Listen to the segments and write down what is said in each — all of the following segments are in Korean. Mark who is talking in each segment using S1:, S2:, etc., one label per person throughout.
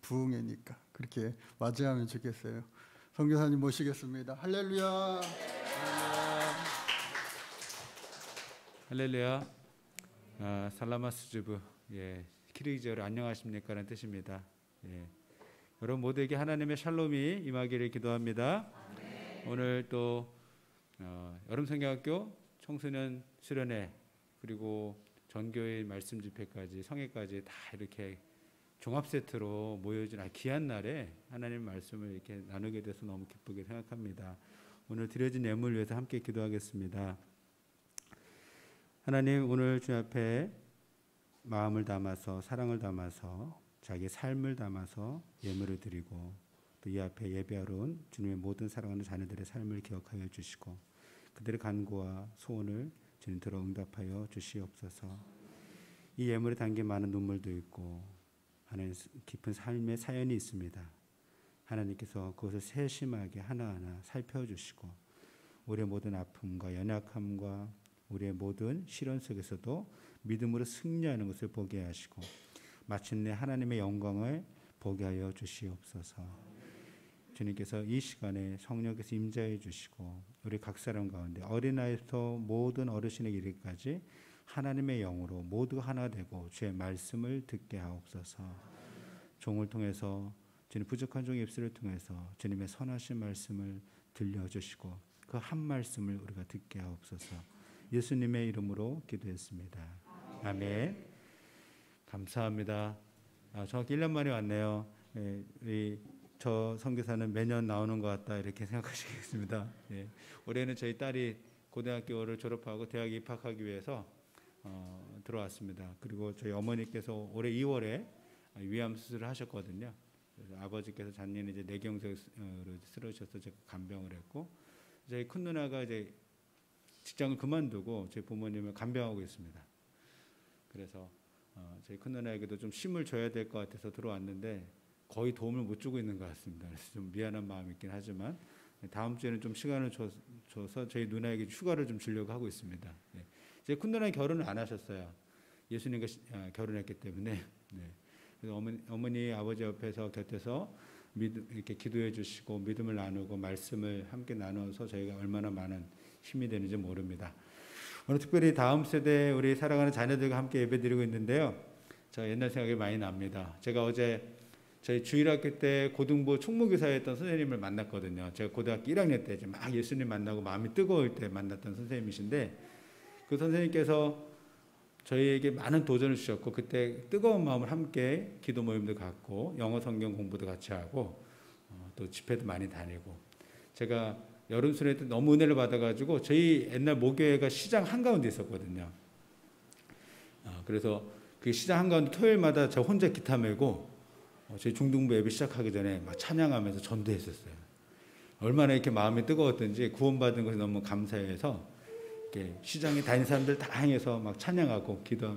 S1: 부흥회니까 그렇게 맞이하면 좋겠어요. 선교사님 모시겠습니다. 할렐루야.
S2: 할렐루야. 살라마스주브, 키르기저로 안녕하십니까라는 뜻입니다. 여러분 모두에게 하나님의 샬롬이 임하기를 기도합니다. 오늘 또 여름성경학교 청소년 수련회 그리고 전교회 말씀 집회까지 성회까지 다 이렇게 종합 세트로 모여진 귀한 날에 하나님 말씀을 이렇게 나누게 돼서 너무 기쁘게 생각합니다. 오늘 드려진 예물을 위해서 함께 기도하겠습니다. 하나님, 오늘 주님 앞에 마음을 담아서 사랑을 담아서 자기 삶을 담아서 예물을 드리고 또 이 앞에 예배하러 온 주님의 모든 사랑하는 자녀들의 삶을 기억하여 주시고 그들의 간구와 소원을 주님 들어 응답하여 주시옵소서. 이 예물에 담긴 많은 눈물도 있고 하나님 깊은 삶의 사연이 있습니다. 하나님께서 그것을 세심하게 하나하나 살펴주시고 우리의 모든 아픔과 연약함과 우리의 모든 시련 속에서도 믿음으로 승리하는 것을 보게 하시고 마침내 하나님의 영광을 보게 하여 주시옵소서. 주님께서 이 시간에 성령께서 임재해 주시고 우리 각 사람 가운데 어린아이부터 모든 어르신에게 이르기까지 하나님의 영으로 모두 하나 되고 주의 말씀을 듣게 하옵소서. 종을 통해서 주님 부족한 종의 입술을 통해서 주님의 선하신 말씀을 들려주시고 그 한 말씀을 우리가 듣게 하옵소서. 예수님의 이름으로 기도했습니다. 아멘. 감사합니다. 정확히 1년 만에 왔네요. 저 선교사는 매년 나오는 것 같다 이렇게 생각하시겠습니다. 올해는 저희 딸이 고등학교를 졸업하고 대학에 입학하기 위해서 들어왔습니다. 그리고 저희 어머니께서 올해 2월에 위암 수술을 하셨거든요. 그래서 아버지께서 작년에 이제 뇌경색으로 쓰러지셔서 제가 간병을 했고 저희 큰 누나가 이제 직장을 그만두고 저희 부모님을 간병하고 있습니다. 그래서 저희 큰 누나에게도 좀 힘을 줘야 될 것 같아서 들어왔는데 거의 도움을 못 주고 있는 것 같습니다. 그래서 좀 미안한 마음이 있긴 하지만 다음 주에는 좀 시간을 줘서 저희 누나에게 휴가를 좀 주려고 하고 있습니다. 제 큰 누나는 결혼을 안 하셨어요. 예수님과 결혼했기 때문에. 그래서 어머니 아버지 옆에서 곁에서 이렇게 기도해 주시고 믿음을 나누고 말씀을 함께 나눠서 저희가 얼마나 많은 힘이 되는지 모릅니다. 오늘 특별히 다음 세대 우리 사랑하는 자녀들과 함께 예배드리고 있는데요. 저 옛날 생각이 많이 납니다. 제가 어제 저희 주일학교 때 고등부 총무교사였던 선생님을 만났거든요. 제가 고등학교 1학년 때 막 예수님 만나고 마음이 뜨거울 때 만났던 선생님이신데 그 선생님께서 저희에게 많은 도전을 주셨고 그때 뜨거운 마음을 함께 기도 모임도 갖고 영어 성경 공부도 같이 하고 또 집회도 많이 다니고 제가 여름 수련회 때 너무 은혜를 받아가지고 저희 옛날 모교회가 시장 한가운데 있었거든요. 그래서 그 시장 한가운데 토요일마다 저 혼자 기타 메고 저희 중등부 예배 시작하기 전에 막 찬양하면서 전도했었어요. 얼마나 이렇게 마음이 뜨거웠던지 구원받은 것이 너무 감사해서 이렇게 시장에 다니는 사람들 다 향해서 막 찬양하고 기도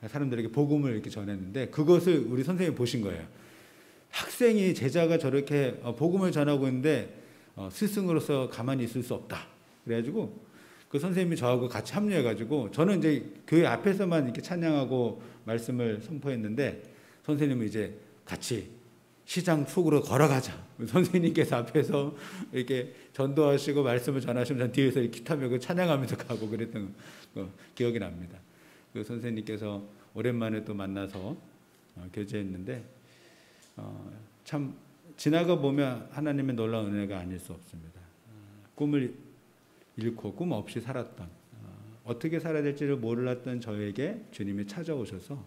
S2: 사람들에게 복음을 이렇게 전했는데 그것을 우리 선생님이 보신 거예요. 학생이 제자가 저렇게 복음을 전하고 있는데 스승으로서 가만히 있을 수 없다. 그래가지고 그 선생님이 저하고 같이 합류해가지고 저는 이제 교회 앞에서만 이렇게 찬양하고 말씀을 선포했는데 선생님은 이제 같이 시장 속으로 걸어가자. 선생님께서 앞에서 이렇게 전도하시고 말씀을 전하시면 전 뒤에서 기타 메고 찬양하면서 가고 그랬던 기억이 납니다. 그 선생님께서 오랜만에 또 만나서 교제했는데 참 지나가 보면 하나님의 놀라운 은혜가 아닐 수 없습니다. 꿈을 잃고 꿈 없이 살았던 어떻게 살아야 될지를 몰랐던 저에게 주님이 찾아오셔서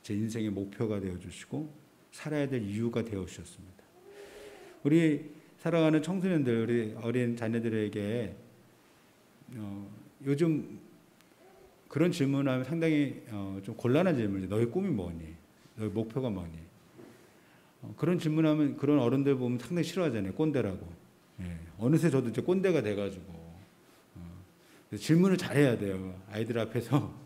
S2: 제 인생의 목표가 되어주시고 살아야 될 이유가 되어주셨습니다. 우리 사랑하는 청소년들, 우리 어린 자녀들에게 요즘 그런 질문하면 상당히 좀 곤란한 질문이죠. 너의 꿈이 뭐니? 너의 목표가 뭐니? 그런 질문하면 그런 어른들 보면 상당히 싫어하잖아요. 꼰대라고. 어느새 저도 이제 꼰대가 돼가지고 질문을 잘해야 돼요. 아이들 앞에서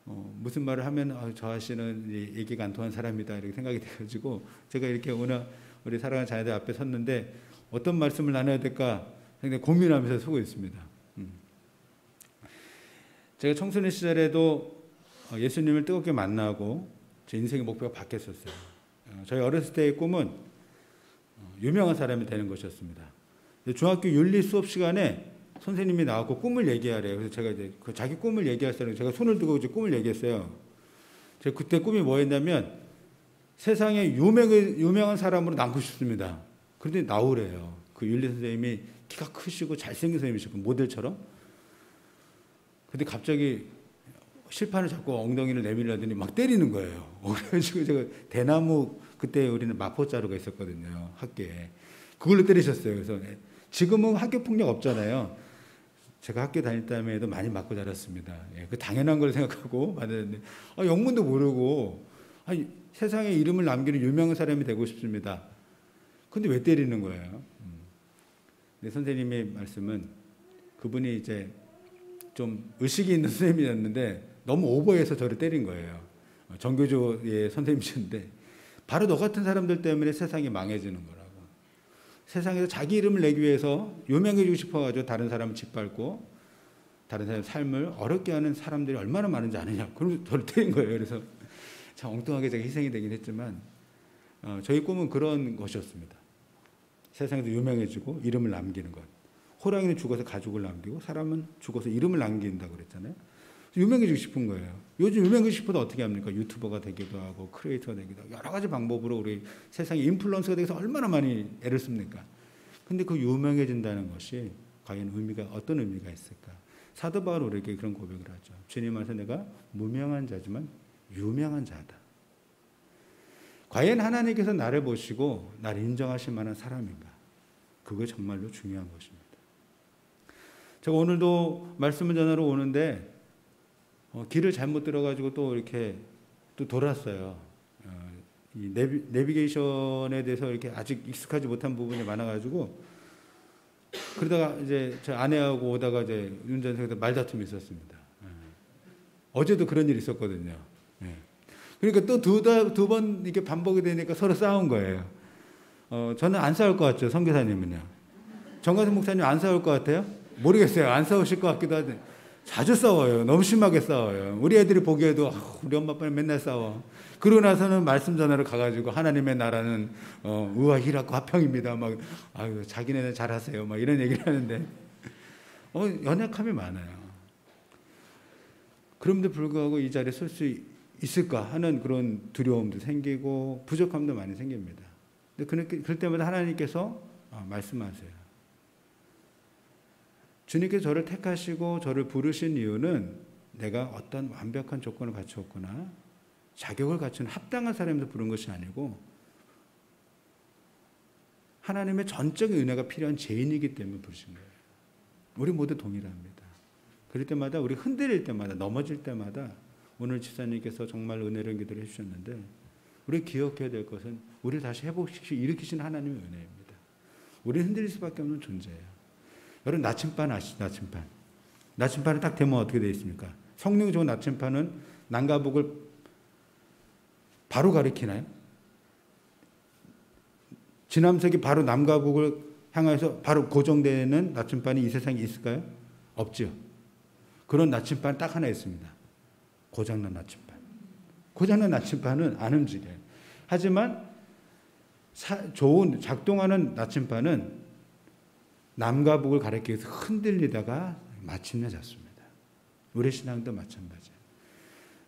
S2: 무슨 말을 하면 저 아저씨는 얘기가 안 통한 사람이다 이렇게 생각이 돼가지고 제가 이렇게 오늘 우리 사랑하는 자녀들 앞에 섰는데 어떤 말씀을 나눠야 될까 굉장히 고민하면서 서고 있습니다. 제가 청소년 시절에도 예수님을 뜨겁게 만나고 제 인생의 목표가 바뀌었었어요. 저희 어렸을 때의 꿈은 유명한 사람이 되는 것이었습니다. 중학교 윤리 수업 시간에 선생님이 나왔고 꿈을 얘기하래요. 그래서 제가 이제 그 자기 꿈을 얘기했어요. 제가 손을 들고 이제 꿈을 얘기했어요. 제가 그때 꿈이 뭐였냐면 세상에 유명한 사람으로 남고 싶습니다. 그런데 나오래요. 그 윤리 선생님이 키가 크시고 잘생긴 선생님이시고 모델처럼. 근데 갑자기 실판을 잡고 엉덩이를 내밀려더니 막 때리는 거예요. 그래가지고 제가 대나무, 그때 우리는 마포자루가 있었거든요. 학교에. 그걸로 때리셨어요. 그래서 지금은 학교 폭력 없잖아요. 제가 학교 다닐 때에도 많이 맞고 자랐습니다. 예, 그 당연한 걸 생각하고 받았는데 영문도 모르고 세상에 이름을 남기는 유명한 사람이 되고 싶습니다. 근데 왜 때리는 거예요? 근데 선생님의 말씀은 그분이 이제 좀 의식이 있는 선생님이었는데 너무 오버해서 저를 때린 거예요. 정교조의 선생님이셨는데 바로 너 같은 사람들 때문에 세상이 망해지는 거라고. 세상에서 자기 이름을 내기 위해서 유명해지고 싶어가지고 다른 사람을 짓밟고 다른 사람의 삶을 어렵게 하는 사람들이 얼마나 많은지 아느냐. 그러면서 저를 때린 거예요. 그래서 참 엉뚱하게 제가 희생이 되긴 했지만 저희 꿈은 그런 것이었습니다. 세상에서 유명해지고 이름을 남기는 것. 호랑이는 죽어서 가족을 남기고 사람은 죽어서 이름을 남긴다고 그랬잖아요. 유명해지고 싶은 거예요. 요즘 유명해지고 싶어도 어떻게 합니까? 유튜버가 되기도 하고 크리에이터가 되기도 하고 여러 가지 방법으로 우리 세상에 인플루언서가 되기 위해서 얼마나 많이 애를 씁니까? 근데 그 유명해진다는 것이 과연 어떤 의미가 있을까? 사도 바울은 우리에게 그런 고백을 하죠. 주님 앞에서 내가 무명한 자지만 유명한 자다. 과연 하나님께서 나를 보시고 나를 인정하실 만한 사람인가? 그게 정말로 중요한 것입니다. 제가 오늘도 말씀을 전하러 오는데 길을 잘못 들어가지고 또 이렇게 또 돌았어요. 이 내비게이션에 대해서 이렇게 아직 익숙하지 못한 부분이 많아가지고 그러다가 이제 저 아내하고 오다가 이제 운전석에서 말다툼이 있었습니다. 어제도 그런 일이 있었거든요. 그러니까 또 두 번 이렇게 반복이 되니까 서로 싸운 거예요. 저는 안 싸울 것 같죠. 선교사님은요. 정가선 목사님 안 싸울 것 같아요? 모르겠어요. 안 싸우실 것 같기도 한데 자주 싸워요. 너무 심하게 싸워요. 우리 애들이 보기에도 우리 엄마 아빠는 맨날 싸워. 그러고 나서는 말씀 전하러 가가지고 하나님의 나라는 의와 희락과 화평입니다. 막 자기네는 잘하세요. 막 이런 얘기를 하는데 연약함이 많아요. 그럼에도 불구하고 이 자리에 설 수 있을까 하는 그런 두려움도 생기고 부족함도 많이 생깁니다. 근데 그럴 때마다 하나님께서 말씀하세요. 주님께서 저를 택하시고 저를 부르신 이유는 내가 어떤 완벽한 조건을 갖추었거나 자격을 갖춘 합당한 사람에서 부른 것이 아니고 하나님의 전적인 은혜가 필요한 죄인이기 때문에 부르신 거예요. 우리 모두 동일합니다. 그럴 때마다 우리 흔들릴 때마다 넘어질 때마다 오늘 집사님께서 정말 은혜로운 기도를 해주셨는데 우리 기억해야 될 것은 우리를 다시 회복시키시 일으키신 하나님의 은혜입니다. 우리는 흔들릴 수밖에 없는 존재예요. 여러분 나침반 아시죠? 나침반. 나침반은 딱 대면 어떻게 되어 있습니까? 성령 좋은 나침반은 남과북을 바로 가리키나요? 지남색이 바로 남과 북을 향해서 바로 고정되는 나침반이 이 세상에 있을까요? 없죠. 그런 나침반 딱 하나 있습니다. 고장난 나침반. 고장난 나침반은 안 움직여요. 하지만 좋은 작동하는 나침반은 남과 북을 가리키기 위해서 흔들리다가 마침내 잡습니다. 우리 신앙도 마찬가지예요.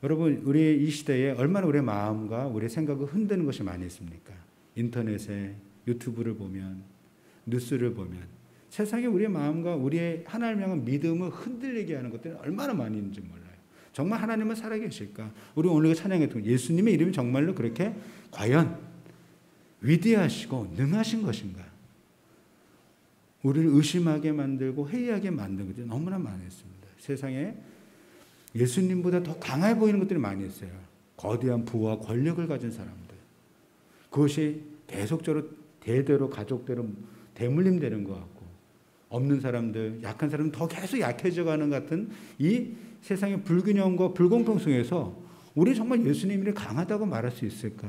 S2: 여러분 우리 이 시대에 얼마나 우리의 마음과 우리의 생각을 흔드는 것이 많이 있습니까? 인터넷에 유튜브를 보면 뉴스를 보면 세상에 우리의 마음과 우리의 하나님을 향한 믿음을 흔들리게 하는 것들이 얼마나 많이 있는지 몰라요. 정말 하나님은 살아계실까? 우리 오늘 찬양했던 예수님의 이름이 정말로 그렇게 과연 위대하시고 능하신 것인가? 우리를 의심하게 만들고 회의하게 만든 것들이 너무나 많이 있습니다. 세상에 예수님보다 더 강해 보이는 것들이 많이 있어요. 거대한 부와 권력을 가진 사람들. 그것이 계속적으로 대대로 가족대로 대물림되는 것 같고 없는 사람들, 약한 사람은 더 계속 약해져가는 같은 이 세상의 불균형과 불공평 속에서 우리 정말 예수님이 강하다고 말할 수 있을까?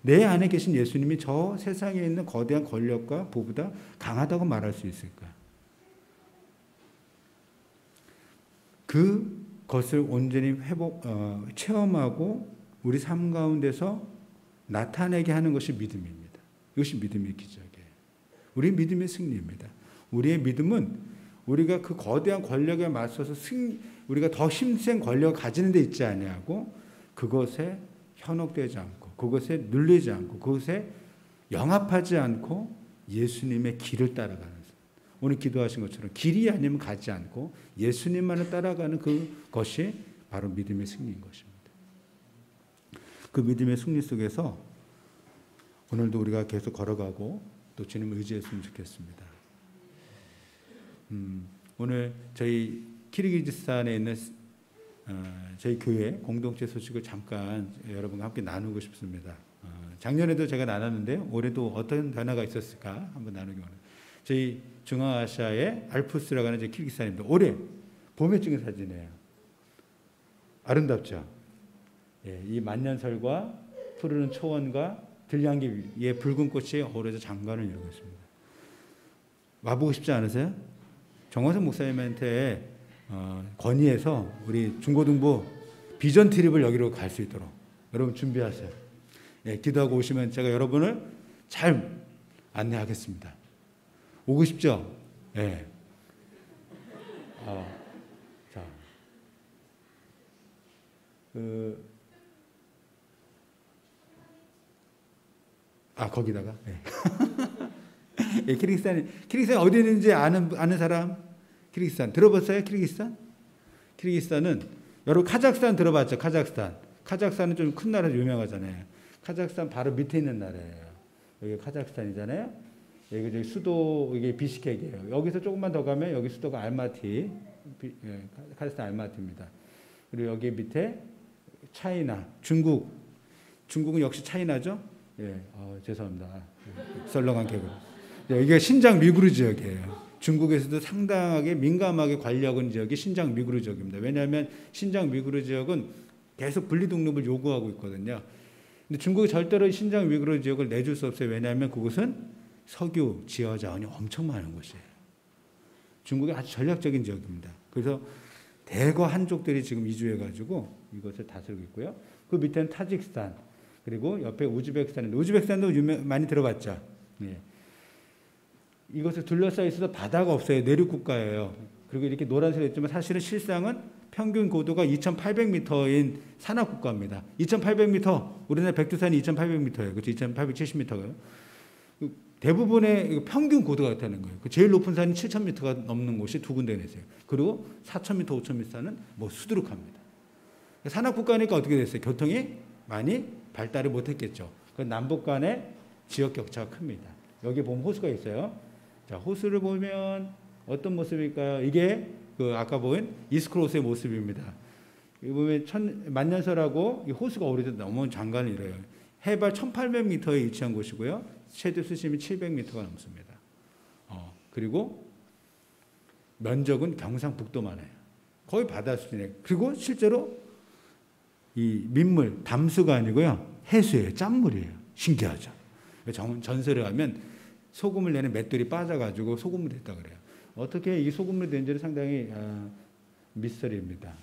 S2: 내 안에 계신 예수님이 저 세상에 있는 거대한 권력과 부보다 강하다고 말할 수 있을까? 그것을 온전히 체험하고 우리 삶 가운데서 나타내게 하는 것이 믿음입니다. 이것이 믿음의 기적이에요. 우리 믿음의 승리입니다. 우리의 믿음은 우리가 그 거대한 권력에 맞서서 우리가 더 힘센 권력을 가지는 데 있지 아니하고 그것에 현혹되지 않고 그것에 눌리지 않고 그것에 영합하지 않고 예수님의 길을 따라가는, 오늘 기도하신 것처럼 길이 아니면 가지 않고 예수님만을 따라가는 그것이 바로 믿음의 승리인 것입니다. 그 믿음의 승리 속에서 오늘도 우리가 계속 걸어가고 또 주님을 의지했으면 좋겠습니다. 오늘 저희 키르기즈스탄에 있는 저희 교회 공동체 소식을 잠깐 여러분과 함께 나누고 싶습니다. 작년에도 제가 나눴는데요. 올해도 어떤 변화가 있었을까 한번 나누기 원합니다. 저희 중앙아시아의 알프스라고 하는 키르기스탄입니다. 올해 봄에 찍은 사진이에요. 아름답죠? 예, 이 만년설과 푸르른 초원과 들량기 위에 붉은 꽃이 어우러져 장관을 이루고 있습니다. 와보고 싶지 않으세요? 정화선 목사님한테 건의해서 우리 중고등부 비전 트립을 여기로 갈 수 있도록 여러분 준비하세요. 예, 기도하고 오시면 제가 여러분을 잘 안내하겠습니다. 오고 싶죠? 예. 자, 거기다가. 예. 예, 키르기스탄 어디 있는지 아는 사람? 키르기스탄 들어봤어요? 키르기스탄은 여러분 카자흐스탄 들어봤죠? 카자흐스탄은 좀 큰 나라로 유명하잖아요. 카자흐스탄 바로 밑에 있는 나라예요. 여기 카자흐스탄이잖아요. 여기 저기 수도 이게 비시케크예요. 여기서 조금만 더 가면 여기 수도가 알마티, 카자흐스탄 알마티입니다. 그리고 여기 밑에 차이나, 중국은 역시 차이나죠? 예, 죄송합니다. 썰렁한 개그. 여기가 신장 위구르 지역이에요. 중국에서도 상당하게 민감하게 관리하는 지역이 신장 위구르 지역입니다. 왜냐하면 신장 위구르 지역은 계속 분리독립을 요구하고 있거든요. 근데 중국이 절대로 신장 위구르 지역을 내줄 수 없어요. 왜냐하면 그곳은 석유 지하 자원이 엄청 많은 곳이에요. 중국의 아주 전략적인 지역입니다. 그래서 대거 한족들이 지금 이주해가지고 이것을 다스리고 있고요. 그 밑에는 타지키스탄, 그리고 옆에 우즈베키스탄인데 우즈베키스탄도 많이 들어봤죠. 예. 이것을 둘러싸여 있어서 바다가 없어요. 내륙 국가예요. 그리고 이렇게 노란색으로 있지만 사실은 실상은 평균 고도가 2,800m인 산악 국가입니다. 2,800m, 우리나라 백두산이 2,800m예요. 그렇죠? 2,870m고요. 대부분의 평균 고도가 같다는 거예요. 제일 높은 산이 7,000m가 넘는 곳이 두 군데나 있어요. 그리고 4,000m, 5,000m 산은 뭐 수두룩합니다. 산악 국가니까 어떻게 됐어요? 교통이 많이 발달을 못했겠죠. 남북 간의 지역 격차가 큽니다. 여기 보면 호수가 있어요. 자, 호수를 보면 어떤 모습일까요? 이게 아까 보인 이스크로스의 모습입니다. 여기 보면 만년설하고 이 호수가 오래돼 너무 장관을 이뤄요. 해발 1,800m에 위치한 곳이고요. 최대 수심이 700m가 넘습니다. 그리고 면적은 경상북도만 해요. 거의 바다 수준이에요. 그리고 실제로 이 민물, 담수가 아니고요. 해수예요. 짠물이에요. 신기하죠. 전설에 하면 소금을 내는 맷돌이 빠져가지고 소금물이 됐다 그래요. 어떻게 이 소금물이 된지는 상당히 미스터리입니다.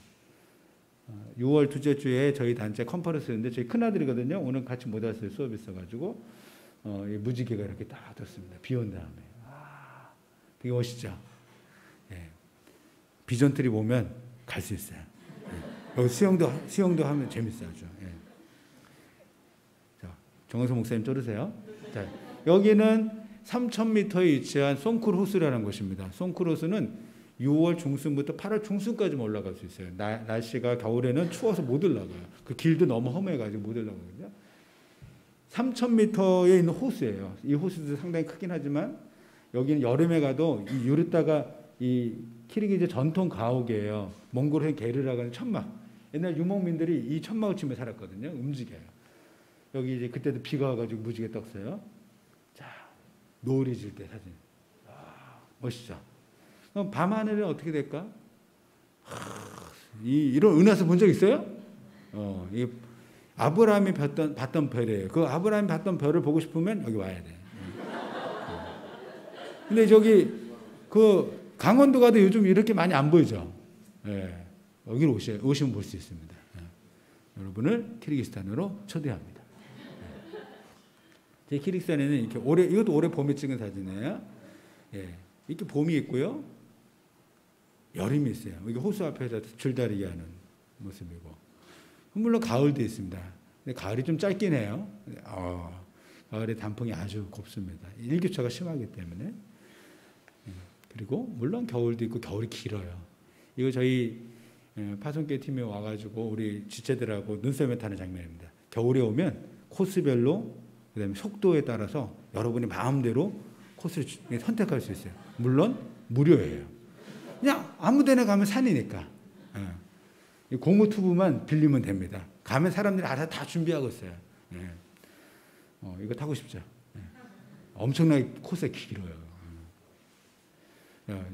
S2: 6월 둘째 주에 저희 단체 컨퍼런스였는데 저희 큰아들이거든요. 오늘 같이 못 왔어요. 수업이 있어가지고 무지개가 이렇게 딱 떴습니다. 비 온 다음에. 되게 멋있죠. 예. 비전 트립 오면 갈 수 있어요. 예. 여기 수영도 하면 재밌어요. 아주. 예. 자, 정원석 목사님 쫄으세요. 자, 여기는 3,000m에 위치한 송쿨 호수라는 곳입니다. 송쿨 호수는 6월 중순부터 8월 중순까지만 올라갈 수 있어요. 날씨가 겨울에는 추워서 못 올라가요. 그 길도 너무 험해가지고 못 올라가거든요. 3,000m에 있는 호수예요. 이 호수도 상당히 크긴 하지만 여기는 여름에 가도 이 유르타가 이 키르기즈 전통 가옥이에요. 몽골의 게르라고 하는 천막. 옛날 유목민들이 이 천막을 치며 살았거든요. 움직여요. 여기 이제 그때도 비가 와가지고 무지개 떴어요. 자, 노을이 질 때 사진. 멋있죠. 그럼 밤하늘은 어떻게 될까? 이런 은하수 본 적 있어요? 이 아브라함이 봤던 별이에요. 그 아브라함이 봤던 별을 보고 싶으면 여기 와야 돼. 근데 저기 그 강원도 가도 요즘 이렇게 많이 안 보이죠. 예. 여기로 오시면 볼 수 있습니다. 예. 여러분을 키르기스탄으로 초대합니다. 예. 제 키르기스탄에는 이렇게 올해, 이것도 올해 봄에 찍은 사진이에요. 예, 이렇게 봄이 있고요, 여름이 있어요. 이게 호수 앞에서 줄다리기 하는 모습이고, 물론 가을도 있습니다. 근데 가을이 좀 짧긴 해요. 가을에 단풍이 아주 곱습니다. 일교차가 심하기 때문에. 예, 그리고 물론 겨울도 있고 겨울이 길어요. 이거 저희 파송계 팀에 와가지고 우리 지체들하고 눈썰매 타는 장면입니다. 겨울에 오면 코스별로, 그다음에 속도에 따라서 여러분이 마음대로 코스를 선택할 수 있어요. 물론 무료예요. 그냥 아무데나 가면 산이니까. 고무튜브만 빌리면 됩니다. 가면 사람들이 알아서 다 준비하고 있어요. 이거 타고 싶죠. 엄청나게 코스가 길어요.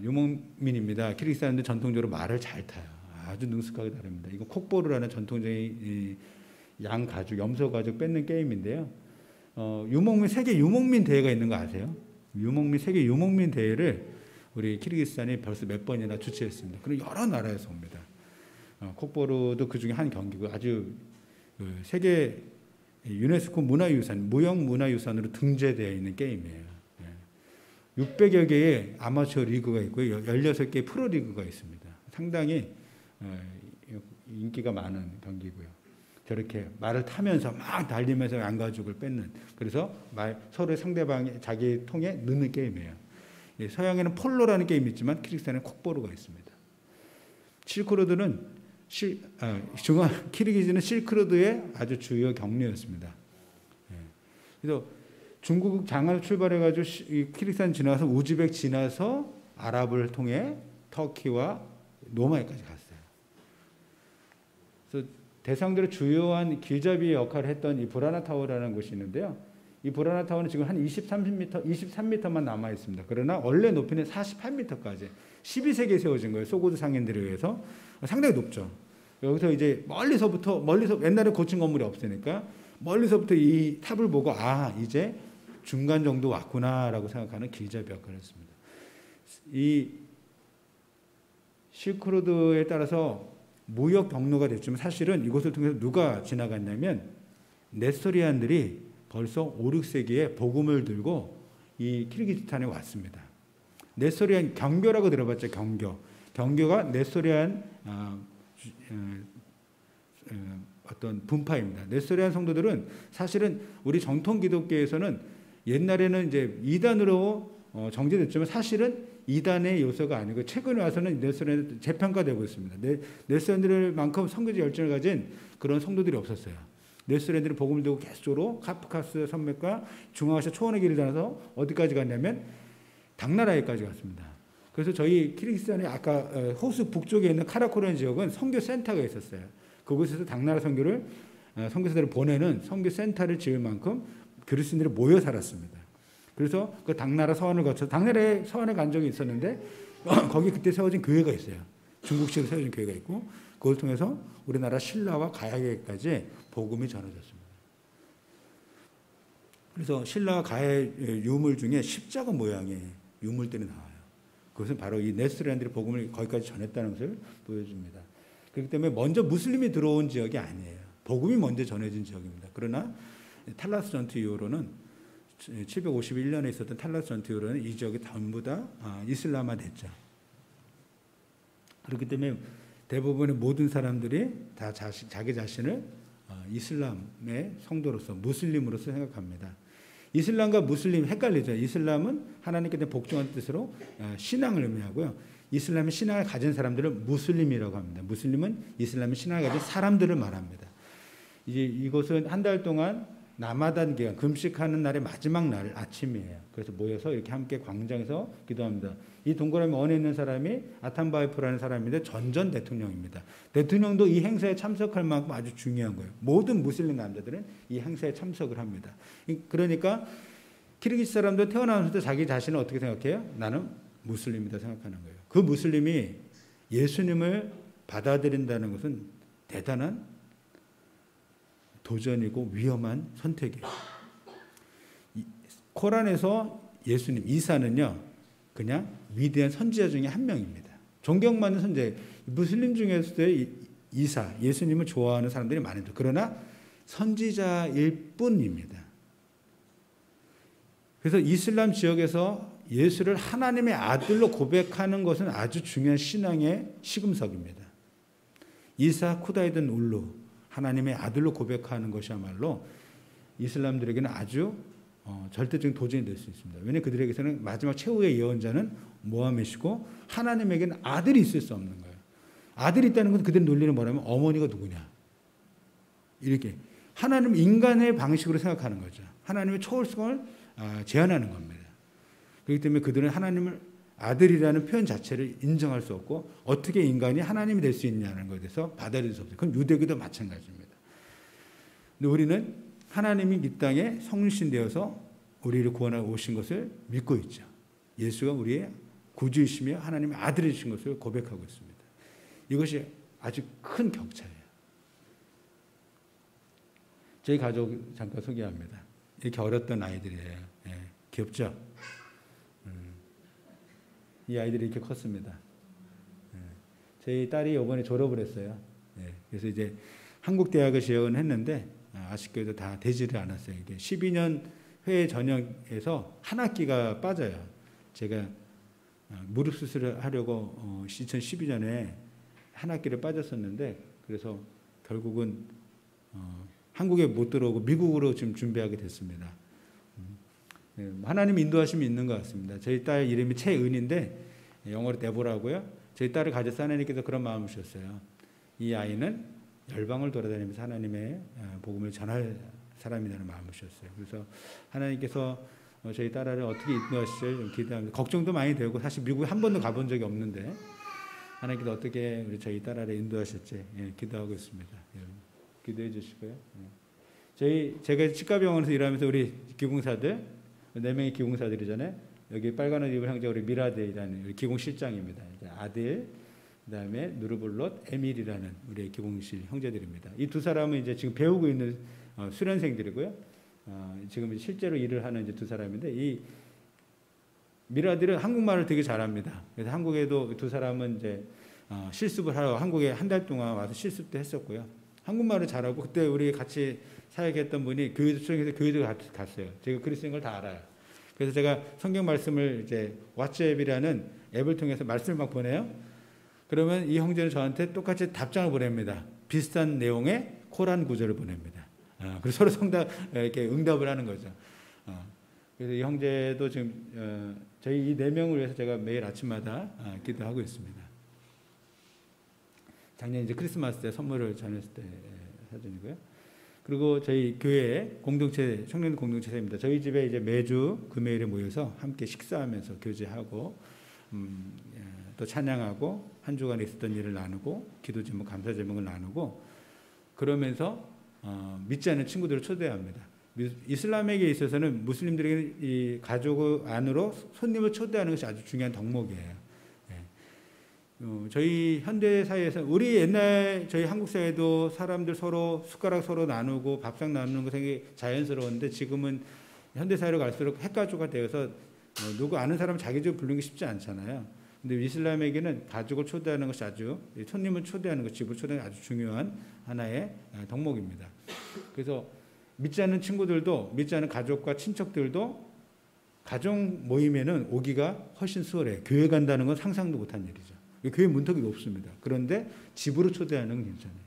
S2: 유목민입니다. 키르기스탄인들 전통적으로 말을 잘 타요. 아주 능숙하게 다릅니다. 이거 콕보르라는 전통적인 양 가죽, 염소 가죽 뺏는 게임인데요. 유목민, 세계 유목민 대회가 있는 거 아세요? 세계 유목민 대회를 우리 키르기스탄이 벌써 몇 번이나 주최했습니다. 그리고 여러 나라에서 옵니다. 콕보르도 그 중에 한 경기고, 아주 세계 유네스코 문화유산, 무형문화유산으로 등재되어 있는 게임이에요. 600여 개의 아마추어 리그가 있고요, 16개의 프로리그가 있습니다. 상당히 인기가 많은 경기고요. 저렇게 말을 타면서 막 달리면서 양가죽을 뺏는, 그래서 서로 상대방이 자기 통에 넣는 게임이에요. 서양에는 폴로라는 게임이 있지만 키르기스탄에는 콕보르가 있습니다. 실크로드는 키르기즈는 실크로드의 아주 주요 경로였습니다. 그래서 중국 장을 출발해가지고 키르기스탄 지나서 우즈벡 지나서 아랍을 통해 터키와 노마에까지 갔어요. 그래서 대상들의 주요한 길잡이 역할을 했던 이 브라나 타워라는 곳이 있는데요. 이 브라나 타워는 지금 한 23m만 남아 있습니다. 그러나 원래 높이는 48m까지 12세기에 세워진 거예요. 소고드 상인들에 의해서. 상당히 높죠. 여기서 이제 멀리서 옛날에 고층 건물이 없으니까 멀리서부터 이 탑을 보고 이제 중간 정도 왔구나라고 생각하는 길잡이 역할을 했습니다. 이 실크로드에 따라서 무역 경로가 됐지만 사실은 이곳을 통해서 누가 지나갔냐면 네스토리안들이 벌써 5, 6세기에 복음을 들고 이 키르기스탄에 왔습니다. 네스토리안 경교라고 들어봤죠? 경교가 네스토리안 어떤 분파입니다. 네스토리안 성도들은 사실은 우리 정통 기독교에서는 옛날에는 이제 이단으로 정제됐지만 사실은 이단의 요소가 아니고 최근에 와서는 네스토리안이 재평가되고 있습니다. 네스토리안들만큼 선교적 열정을 가진 그런 성도들이 없었어요. 네스토리안들이 복음을 들고 계속적으로 카프카스 산맥과 중앙아시아 초원의 길을 다녀서 어디까지 갔냐면 당나라에까지 갔습니다. 그래서 저희 키르기스탄의 아까 호수 북쪽에 있는 카라코르 지역은 선교 센터가 있었어요. 그곳에서 당나라 선교사들을 보내는 선교 센터를 지을 만큼 그리스도인들이 모여 살았습니다. 그래서 그 당나라 서원을 거쳐 당나라에 서원에 간 적이 있었는데 거기 그때 세워진 교회가 있어요. 중국식으로 세워진 교회가 있고 그걸 통해서 우리나라 신라와 가야계까지 복음이 전해졌습니다. 그래서 신라와 가야의 유물 중에 십자가 모양의 유물들이 나와요. 그것은 바로 이 네스토리안들이 복음을 거기까지 전했다는 것을 보여줍니다. 그렇기 때문에 먼저 무슬림이 들어온 지역이 아니에요. 복음이 먼저 전해진 지역입니다. 그러나 탈라스 전투 이후로는 751년에 있었던 탈라스 전투 이후로는 이 지역이 전부 다 이슬람화 됐죠. 그렇기 때문에 대부분의 모든 사람들이 다 자기 자신을 이슬람의 성도로서 무슬림으로서 생각합니다. 이슬람과 무슬림 헷갈리죠. 이슬람은 하나님께 대한 복종한 뜻으로 신앙을 의미하고요. 이슬람의 신앙을 가진 사람들을 무슬림이라고 합니다. 무슬림은 이슬람의 신앙을 가진 사람들을 말합니다. 이제 이곳은 한 달 동안 라마단 기간, 금식하는 날의 마지막 날 아침이에요. 그래서 모여서 이렇게 함께 광장에서 기도합니다. 이 동그라미 원에 있는 사람이 아탄바이프라는 사람인데 전 대통령입니다. 대통령도 이 행사에 참석할 만큼 아주 중요한 거예요. 모든 무슬림 남자들은 이 행사에 참석을 합니다. 그러니까 키르기스 사람도 태어나면서도 자기 자신을 어떻게 생각해요? 나는 무슬림이다 생각하는 거예요. 그 무슬림이 예수님을 받아들인다는 것은 대단한 도전이고 위험한 선택이에요. 코란에서 예수님, 이사는요, 그냥 위대한 선지자 중에 한 명입니다. 존경받는 선지자. 무슬림 중에서도 이사, 예수님을 좋아하는 사람들이 많은데, 그러나 선지자일 뿐입니다.
S3: 그래서 이슬람 지역에서 예수를 하나님의 아들로 고백하는 것은 아주 중요한 신앙의 시금석입니다. 이사 쿠다이든 울루, 하나님의 아들로 고백하는 것이야말로 이슬람들에게는 아주 절대적인 도전이 될 수 있습니다. 왜냐하면 그들에게서는 마지막 최후의 예언자는 모하메시고 하나님에게는 아들이 있을 수 없는 거예요. 아들이 있다는 건 그들의 논리는 뭐냐면 어머니가 누구냐. 이렇게 하나님 인간의 방식으로 생각하는 거죠. 하나님의 초월성을 제한하는 겁니다. 그렇기 때문에 그들은 하나님을 아들이라는 표현 자체를 인정할 수 없고 어떻게 인간이 하나님이 될 수 있냐는 것에 대해서 받아들일 수 없어요. 그건 유대교도 마찬가지입니다. 근데 우리는 하나님이 이 땅에 성신 되어서 우리를 구원하러 오신 것을 믿고 있죠. 예수가 우리의 구주이시며 하나님의 아들이신 것을 고백하고 있습니다. 이것이 아주 큰 격차예요. 저희 가족 잠깐 소개합니다. 이렇게 어렸던 아이들이에요. 예, 귀엽죠? 이 아이들이 이렇게 컸습니다. 예, 저희 딸이 이번에 졸업을 했어요. 예, 그래서 이제 한국 대학을 지원했는데 아쉽게도 다 되지를 않았어요. 이게 12년 회의 전형에서 한 학기가 빠져요. 제가 무릎 수술을 하려고 2012년에 한 학기를 빠졌었는데 그래서 결국은 한국에 못 들어오고 미국으로 지금 준비하게 됐습니다. 하나님 인도하심이 있는 것 같습니다. 저희 딸 이름이 최은인데 영어로 데보라고요. 저희 딸을 가져서 하나님께서 그런 마음을 주셨어요. 이 아이는 열방을 돌아다니면서 하나님의 복음을 전할 사람이라는 마음을 주셨어요. 그래서 하나님께서 저희 딸을 어떻게 인도하실지 좀 기대합니다. 걱정도 많이 되고 사실 미국에 한 번도 가본 적이 없는데 하나님께서 어떻게 우리 저희 딸을 인도하실지 기도하고 있습니다. 기도해 주시고요. 제가 치과병원에서 일하면서 우리 기공사들 4명의 기공사들이잖아요. 여기 빨간 옷 입은 형제 우리 미라데이라는 우리 기공실장입니다. 아들, 그다음에 누르블롯, 에밀이라는 우리 기공실 형제들입니다. 이 두 사람은 이제 지금 배우고 있는 수련생들이고요. 지금 실제로 일을 하는 이제 두 사람인데 이 미라들은 한국말을 되게 잘합니다. 그래서 한국에도 두 사람은 이제 실습을 하러 한국에 한 달 동안 와서 실습도 했었고요. 한국말을 잘하고 그때 우리 같이 사역했던 분이 교회도 수련해서 교회도 갔어요. 제가 글을 쓴 걸 다 알아요. 그래서 제가 성경 말씀을 이제 왓츠앱이라는 앱을 통해서 말씀을 막 보내요. 그러면 이 형제는 저한테 똑같이 답장을 보냅니다. 비슷한 내용의 코란 구절을 보냅니다. 그래서 서로 이렇게 응답을 하는 거죠. 그래서 이 형제도 지금 저희 이 4명을 위해서 제가 매일 아침마다 기도하고 있습니다. 작년 이제 크리스마스 때 선물을 전했을 때 사진이고요. 그리고 저희 교회 공동체 청년 공동체입니다. 저희 집에 이제 매주 금요일에 모여서 함께 식사하면서 교제하고 또 찬양하고 한 주간에 있었던 일을 나누고 기도 제목, 감사 제목을 나누고 그러면서 믿지 않는 친구들을 초대합니다. 이슬람에게 있어서는 무슬림들에게 이 가족 안으로 손님을 초대하는 것이 아주 중요한 덕목이에요. 저희 현대 사회에서 우리 옛날 저희 한국 사회도 사람들 서로 숟가락 서로 나누고 밥상 나누는 것이 자연스러웠는데 지금은 현대 사회로 갈수록 핵가족화 되어서 누구 아는 사람 자기 집 부르는 게 쉽지 않잖아요. 근데 이슬람에게는 가족을 초대하는 것이 아주 손님을 초대하는 것, 집을 초대하는 아주 중요한 하나의 덕목입니다. 그래서 믿지 않는 친구들도 믿지 않는 가족과 친척들도 가족 모임에는 오기가 훨씬 수월해요. 교회 간다는 건 상상도 못한 일이죠. 교회 문턱이 높습니다. 그런데 집으로 초대하는 건 괜찮아요.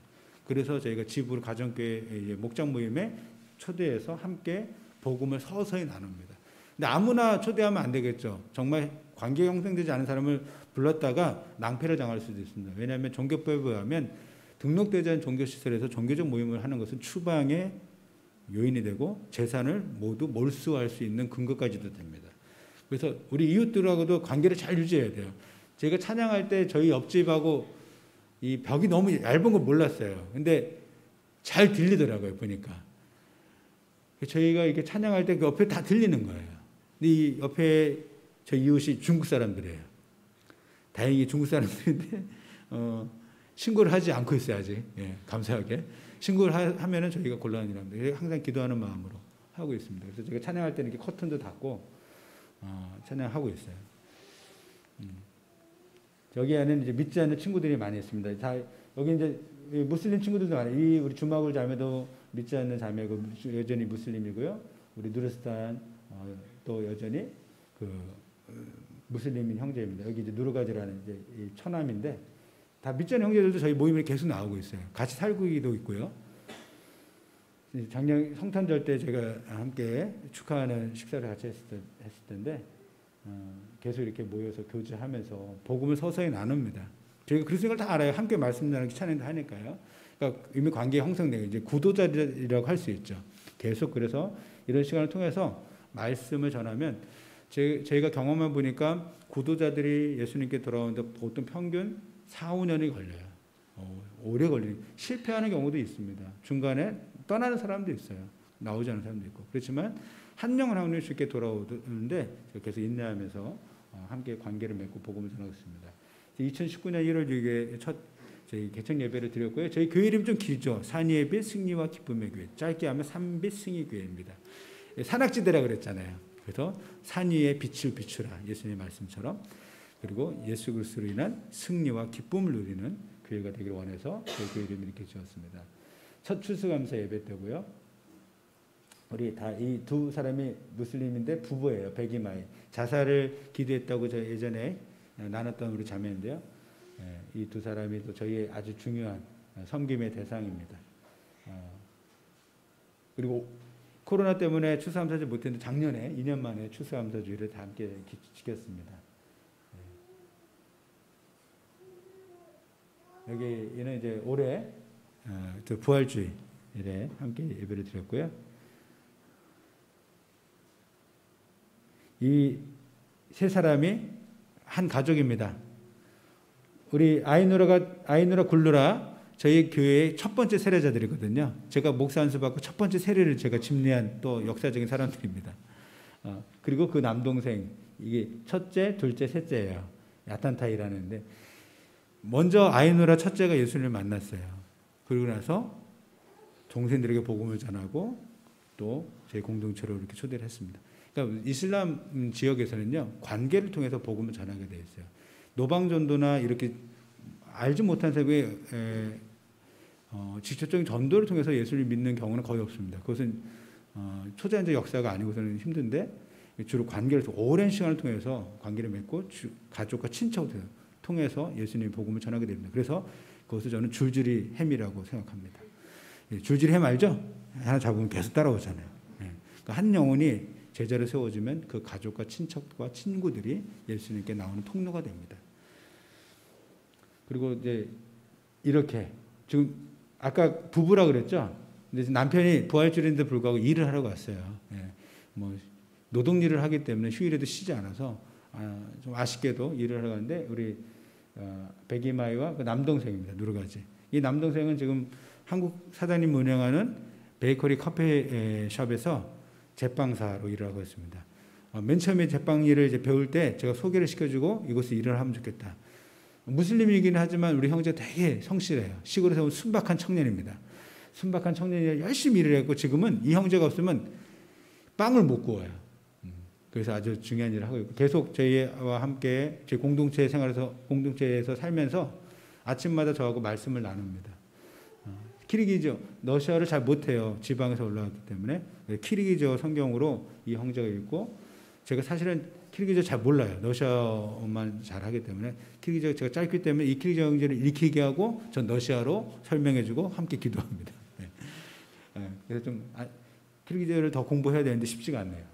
S3: 그래서 저희가 집으로 가정교회 목장 모임에 초대해서 함께 복음을 서서히 나눕니다. 근데 아무나 초대하면 안 되겠죠. 정말 관계가 형성되지 않은 사람을 불렀다가 낭패를 당할 수도 있습니다. 왜냐하면 종교법에 의하면 등록되지 않은 종교시설에서 종교적 모임을 하는 것은 추방의 요인이 되고 재산을 모두 몰수할 수 있는 근거까지도 됩니다. 그래서 우리 이웃들하고도 관계를 잘 유지해야 돼요. 제가 찬양할 때 저희 옆집하고 이 벽이 너무 얇은 걸 몰랐어요. 근데 잘 들리더라고요, 보니까. 저희가 이렇게 찬양할 때 그 옆에 다 들리는 거예요. 근데 이 옆에 저 이웃이 중국 사람들이에요. 다행히 중국 사람들인데, 신고를 하지 않고 있어요, 아직. 예, 감사하게. 신고를 하면은 저희가 곤란이랍니다. 항상 기도하는 마음으로 하고 있습니다. 그래서 제가 찬양할 때는 이렇게 커튼도 닫고, 찬양하고 있어요. 여기 안에는 이제 믿지 않는 친구들이 많이 있습니다. 다 여기 이제 무슬림 친구들도 많아요. 이 우리 주마굴 자매도 믿지 않는 자매고 여전히 무슬림이고요. 우리 누르스탄 또 또 여전히 무슬림인 형제입니다. 여기 이제 누르가지라는 이제 이 처남인데 다 밑전 형제들도 저희 모임에 계속 나오고 있어요. 같이 살고도 있고요. 작년 성탄절 때 제가 함께 축하하는 식사를 같이 했을 텐데 계속 이렇게 모여서 교제하면서 복음을 서서히 나눕니다. 저희가 그리스도인 걸 다 알아요. 함께 말씀 나누기 찬양도 하니까요. 그러니까 이미 관계 형성되고 이제 구도자라고 할 수 있죠. 계속 그래서 이런 시간을 통해서 말씀을 전하면 저희가 경험해 보니까 구도자들이 예수님께 돌아오는데 보통 평균 4, 5년이 걸려요. 오래 걸리는 실패하는 경우도 있습니다. 중간에 떠나는 사람도 있어요. 나오지 않는 사람도 있고. 그렇지만 한 영혼 한 영혼 쉽게 돌아오는데 계속 인내하면서 함께 관계를 맺고 복음을 전하고 있습니다. 2019년 1월 6일에 첫 저희 개척 예배를 드렸고요. 저희 교회 이름 좀 길죠. 산위의 빛 승리와 기쁨의 교회. 짧게 하면 산빛 승리 교회입니다. 산악지대라 그랬잖아요. 그래서 산위의 빛을 비추라. 예수님의 말씀처럼. 그리고 예수 그리스도로 인한 승리와 기쁨을 누리는 교회가 되기를 원해서 저희 교회 이름을 이렇게 지었습니다. 첫 추수감사 예배 때고요. 우리 다 이 두 사람이 무슬림인데 부부예요. 백이마이. 자살을 기도했다고 저 예전에 나눴던 우리 자매인데요. 이 두 사람이 또 저희의 아주 중요한 섬김의 대상입니다. 그리고 코로나 때문에 추수감사주 못했는데 작년에 2년 만에 추수감사주일을 다 함께 지켰습니다. 여기는 이제 올해 부활주일에 함께 예배를 드렸고요. 이 세 사람이 한 가족입니다. 우리 아이누라 굴루라 저희 교회의 첫 번째 세례자들이거든요. 제가 목사 안수 받고 첫 번째 세례를 제가 집례한 또 역사적인 사람들입니다. 그리고 그 남동생 이게 첫째, 둘째, 셋째예요. 야탄타이라는데 먼저 아이누라 첫째가 예수님을 만났어요. 그리고 나서 동생들에게 복음을 전하고 또 저희 공동체로 이렇게 초대를 했습니다. 그러니까 이슬람 지역에서는요 관계를 통해서 복음을 전하게 되어 있어요. 노방전도나 이렇게 알지 못한 사람이 직접적인 전도를 통해서 예수를 믿는 경우는 거의 없습니다. 그것은 초자연적 역사가 아니고서는 힘든데 주로 관계를 오랜 시간을 통해서 관계를 맺고 가족과 친척을 통해서 예수님의 복음을 전하게 됩니다. 그래서 그것을 저는 줄줄이 햄이라고 생각합니다. 줄줄이 햄 알죠? 하나 잡으면 계속 따라오잖아요. 그러니까 한 영혼이 제자를 세워주면 그 가족과 친척과 친구들이 예수님께 나오는 통로가 됩니다. 그리고 이제 이렇게 지금 아까 부부라 그랬죠? 근데 남편이 부활주일인데 불구하고 일을 하러 갔어요. 뭐 노동 일을 하기 때문에 휴일에도 쉬지 않아서 좀 아쉽게도 일을 하러 갔는데 우리 백이마이와 그 남동생입니다. 누르가지. 이 남동생은 지금 한국 사장님 운영하는 베이커리 커피숍에서 제빵사로 일을 하고 있습니다. 맨 처음에 제빵 일을 이제 배울 때 제가 소개를 시켜주고 이곳에 일을 하면 좋겠다. 무슬림이긴 하지만 우리 형제 되게 성실해요. 시골에서 온 순박한 청년입니다. 순박한 청년이 열심히 일을 했고 지금은 이 형제가 없으면 빵을 못 구워요. 그래서 아주 중요한 일을 하고 있고 계속 저희와 함께 저희 공동체에서 살면서 아침마다 저하고 말씀을 나눕니다. 키르기즈, 러시아를 잘 못해요. 지방에서 올라왔기 때문에. 키르기즈 성경으로 이 형제가 읽고 제가 사실은 키르기즈 잘 몰라요. 러시아어만 잘하기 때문에 키르기즈가 제가 짧기 때문에 이 키르기즈 형제를 읽히게 하고 전 러시아로 설명해주고 함께 기도합니다. 그래서 좀 키르기즈를 더 공부해야 되는데 쉽지가 않네요.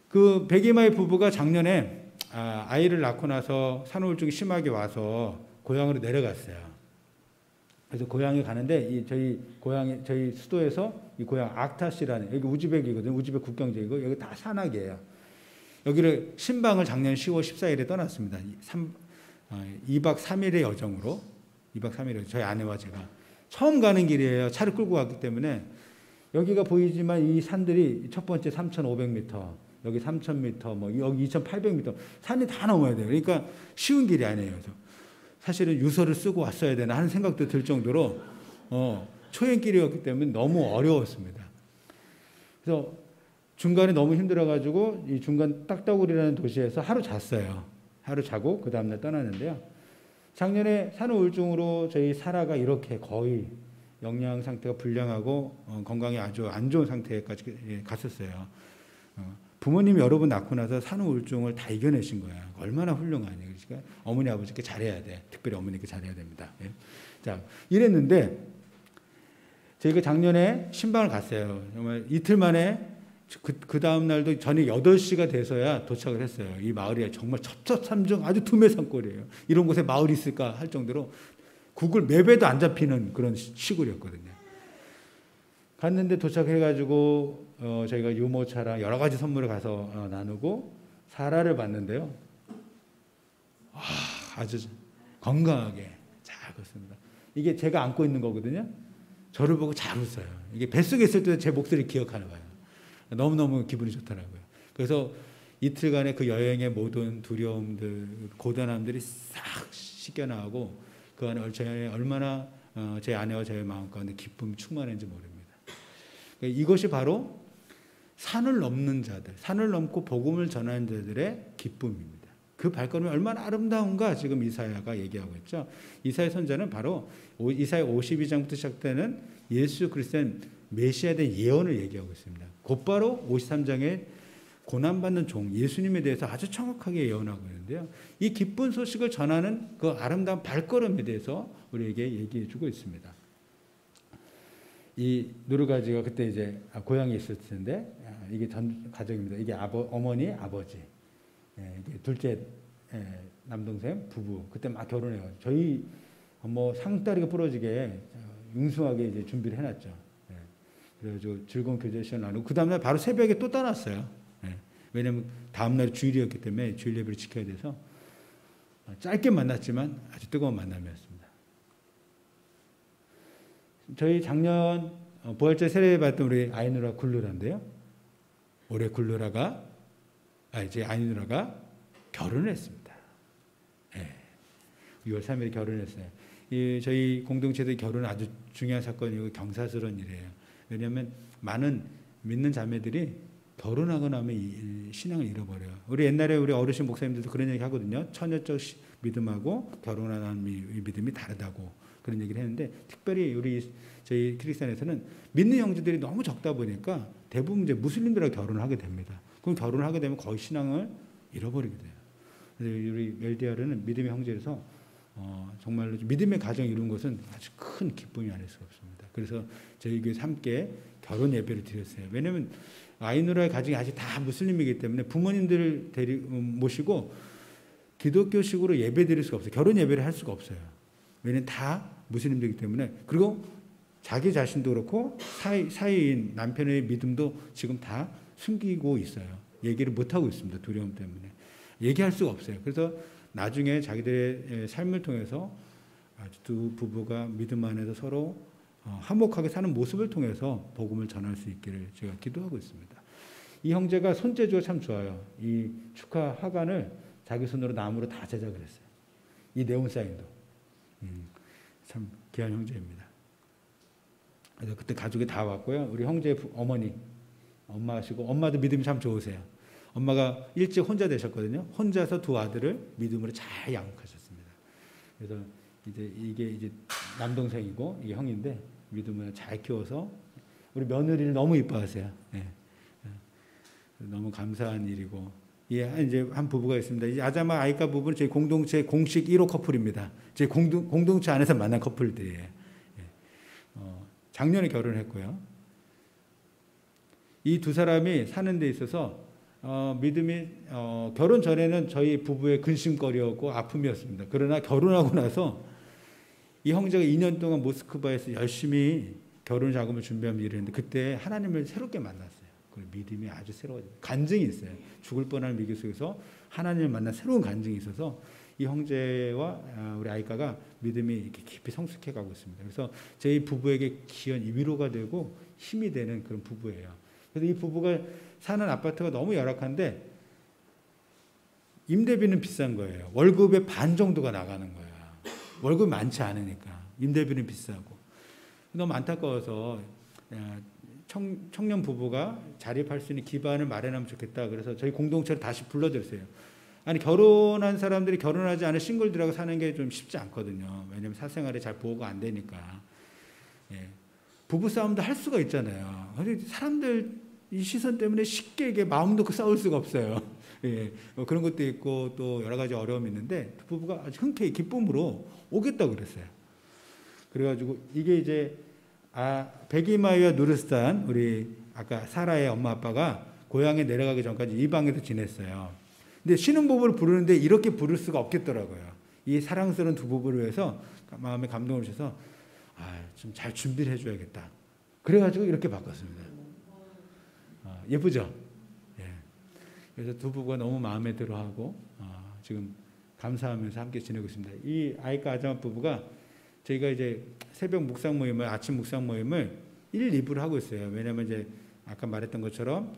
S3: 그 백이마이 부부가 작년에 아이를 낳고 나서 산후우울증이 심하게 와서 고향으로 내려갔어요. 그래서 고향에 가는데 저희 수도에서 이 고향 악타시라는 여기 우즈벡이거든요. 우즈벡 국경지이고 여기 다 산악이에요. 여기를 신방을 작년 10월 14일에 떠났습니다. 2박 3일의 여정으로 2박 3일에 저희 아내와 제가 처음 가는 길이에요. 차를 끌고 갔기 때문에 여기가 보이지만 이 산들이 첫 번째 3,500m, 여기 3,000m, 뭐 여기 2,800m 산이 다 넘어야 돼요. 그러니까 쉬운 길이 아니에요. 그래서 사실은 유서를 쓰고 왔어야 되나 하는 생각도 들 정도로 초행길이었기 때문에 너무 어려웠습니다. 그래서 중간에 너무 힘들어가지고 이 중간 딱따구리라는 도시에서 하루 잤어요. 하루 자고 그 다음날 떠났는데요. 작년에 산후우울증으로 저희 사라가 이렇게 거의 영양 상태가 불량하고 건강이 아주 안 좋은 상태까지 갔었어요. 부모님이 여러 분 낳고 나서 산후우울증을 다 이겨내신 거야. 얼마나 훌륭하냐. 그러니까 어머니 아버지께 잘해야 돼. 특별히 어머니께 잘해야 됩니다. 예. 자, 이랬는데 저희가 작년에 신방을 갔어요. 정말 이틀 만에 그 다음 날도 저녁 8시가 돼서야 도착을 했어요. 이 마을이 정말 첩첩산중 아주 두메산골이에요. 이런 곳에 마을이 있을까 할 정도로 구글 맵에도 안 잡히는 그런 시골이었거든요. 갔는데 도착해가지고 저희가 유모차랑 여러 가지 선물을 가서 나누고 사라를 봤는데요. 아주 건강하게 잘 컸습니다. 이게 제가 안고 있는 거거든요. 저를 보고 잘 웃어요. 이게 뱃속에 있을 때 제 목소리 기억하나 봐요. 너무너무 기분이 좋더라고요. 그래서 이틀간의 그 여행의 모든 두려움들, 고단함들이 싹 씻겨나가고 그 안에 얼마나 제 아내와 저의 마음 가운데 기쁨이 충만한지 모릅니다. 이것이 바로 산을 넘는 자들, 산을 넘고 복음을 전하는 자들의 기쁨입니다. 그 발걸음이 얼마나 아름다운가 지금 이사야가 얘기하고 있죠. 이사야 선자는 바로 이사야 52장부터 시작되는 예수 그리스도의 메시아에 대한 예언을 얘기하고 있습니다. 곧바로 53장에 고난받는 종 예수님에 대해서 아주 정확하게 예언하고 있는데요. 이 기쁜 소식을 전하는 그 아름다운 발걸음에 대해서 우리에게 얘기해 주고 있습니다. 이 누르가지가 그때 이제 고향에 있을 텐데 이게 전 가족입니다. 이게 어머니, 아버지, 이게 둘째 남동생 부부 그때 막 결혼해요. 저희 뭐 상다리가 부러지게 융숭하게 이제 준비를 해놨죠. 그래가지고 즐거운 교제 시간 나누고 그 다음날 바로 새벽에 또 떠났어요. 왜냐하면 다음날 주일이었기 때문에 주일 예배를 지켜야 돼서 짧게 만났지만 아주 뜨거운 만남이었습니다. 저희 작년 부활절 세례 받던 우리 아이누라 굴루라인데요. 올해 굴루라가 제 아이누라가 결혼을 했습니다. 6월 3일에 결혼했어요. 저희 공동체의 결혼은 아주 중요한 사건이고 경사스러운 일이에요. 왜냐하면 많은 믿는 자매들이 결혼하고 나면 신앙을 잃어버려요. 우리 옛날에 우리 어르신 목사님들도 그런 얘기 하거든요. 처녀적 믿음하고 결혼하는 믿음이 다르다고 그런 얘기를 했는데 특별히 저희 크리스찬에서는 믿는 형제들이 너무 적다 보니까 대부분 이제 무슬림들하고 결혼을 하게 됩니다. 그럼 결혼을 하게 되면 거의 신앙을 잃어버리게 돼요. 그래서 우리 멜디아르는 믿음의 형제에서 정말로 믿음의 가정을 이룬 것은 아주 큰 기쁨이 아닐 수가 없습니다. 그래서 저희 교회에서 함께 결혼 예배를 드렸어요. 왜냐하면 아이누라의 가정이 아직 다 무슬림이기 때문에 부모님들을 모시고 기독교식으로 예배 드릴 수가 없어요. 결혼 예배를 할 수가 없어요. 왜냐하면 다 무슬림들이기 때문에. 그리고 자기 자신도 그렇고 사이인 남편의 믿음도 지금 다 숨기고 있어요. 얘기를 못하고 있습니다. 두려움 때문에. 얘기할 수가 없어요. 그래서 나중에 자기들의 삶을 통해서 아주 두 부부가 믿음 안에서 서로 화목하게 사는 모습을 통해서 복음을 전할 수 있기를 제가 기도하고 있습니다. 이 형제가 손재주가 참 좋아요. 이 축하 화관을 자기 손으로 나무로 다 제작을 했어요. 이 네온사인도. 참 귀한 형제입니다. 그래서 그때 가족이 다 왔고요. 우리 형제의 어머니, 엄마시고 엄마도 믿음이 참 좋으세요. 엄마가 일찍 혼자 되셨거든요. 혼자서 두 아들을 믿음으로 잘 양육하셨습니다. 그래서 이게 남동생이고 이게 형인데 믿음을 잘 키워서 우리 며느리를 너무 이뻐하세요. 너무 감사한 일이고 이제 한 부부가 있습니다. 이 아자마 아이카 부부는 저희 공동체 공식 1호 커플입니다. 저희 공동체 안에서 만난 커플들이에요. 작년에 결혼했고요. 이 두 사람이 사는 데 있어서 믿음이 결혼 전에는 저희 부부의 근심거리였고 아픔이었습니다. 그러나 결혼하고 나서 이 형제가 2년 동안 모스크바에서 열심히 결혼 자금을 준비하면서 일했는데 그때 하나님을 새롭게 만났어요. 그리고 믿음이 아주 새로워져요. 간증이 있어요. 죽을 뻔한 위기 속에서 하나님을 만난 새로운 간증이 있어서 이 형제와 우리 아이가가 믿음이 이렇게 깊이 성숙해 가고 있습니다. 그래서 저희 부부에게 귀한 위로가 되고 힘이 되는 그런 부부예요. 그래서 이 부부가 사는 아파트가 너무 열악한데 임대비는 비싼 거예요. 월급의 반 정도가 나가는 거야. 월급이 많지 않으니까 임대비는 비싸고 너무 안타까워서 청년 부부가 자립할 수 있는 기반을 마련하면 좋겠다. 그래서 저희 공동체를 다시 불러들였어요. 아니 결혼한 사람들이 결혼하지 않은 싱글들하고 사는 게 좀 쉽지 않거든요. 왜냐하면 사생활이 잘 보호가 안 되니까. 부부 싸움도 할 수가 있잖아요. 사람들이 이 시선 때문에 쉽게 이게 마음 놓고 싸울 수가 없어요. 예, 그런 것도 있고 또 여러 가지 어려움이 있는데 두 부부가 아주 흔쾌히 기쁨으로 오겠다고 그랬어요. 그래가지고 이게 이제 베기마이와 누르스탄 우리 아까 사라의 엄마 아빠가 고향에 내려가기 전까지 이 방에서 지냈어요. 근데 신혼부부를 부르는데 이렇게 부를 수가 없겠더라고요. 이 사랑스러운 두 부부를 위해서 마음에 감동을 주셔서 좀 잘 준비를 해줘야겠다. 그래가지고 이렇게 바꿨습니다. 예쁘죠? 예. 그래서 두 부부가 너무 마음에 들어하고 지금 감사하면서 함께 지내고 있습니다. 이 아이카 아자마 부부가 저희가 이제 새벽 묵상 모임을 아침 묵상 모임을 1, 2부를 하고 있어요. 왜냐하면 이제 아까 말했던 것처럼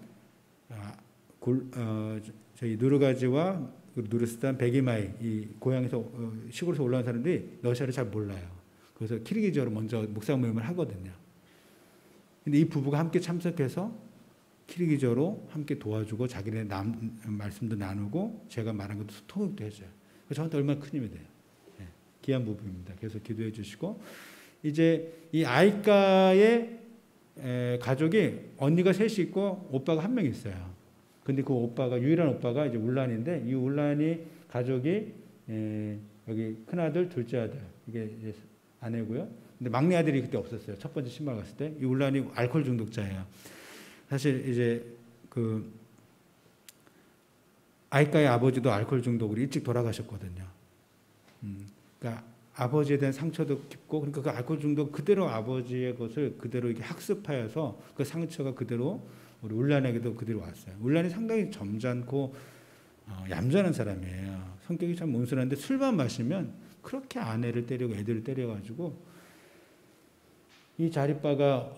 S3: 저희 누르가지와 누르스탄 베기마이 이 고향에서 시골에서 올라온 사람들이 러시아를 잘 몰라요. 그래서 키르기즈어로 먼저 묵상 모임을 하거든요. 근데 이 부부가 함께 참석해서 키르기즈어로 함께 도와주고 자기네 말씀도 나누고 제가 말한 것도 통역도 해줘요. 저한테 얼마나 큰 힘이 돼요. 네, 귀한 부부입니다. 그래서 기도해 주시고 이제 이 아이카의 가족이 언니가 셋이 있고 오빠가 한 명 있어요. 근데 그 오빠가 유일한 오빠가 이제 울란인데 이 울란이 가족이 여기 큰 아들, 둘째 아들 이게 이제 아내고요. 근데 막내 아들이 그때 없었어요. 첫 번째 신발 갔을 때 이 울란이 알코올 중독자예요. 사실 이제 그 아이카의 아버지도 알코올 중독으로 일찍 돌아가셨거든요. 그러니까 아버지에 대한 상처도 깊고 그러니까 그 알코올 중독 그대로 아버지의 것을 그대로 이렇게 학습하여서 그 상처가 그대로 우리 울란에게도 그대로 왔어요. 울란이 상당히 점잖고 얌전한 사람이에요. 성격이 참 온순한데 술만 마시면 그렇게 아내를 때리고 애들을 때려가지고 이 자리빠가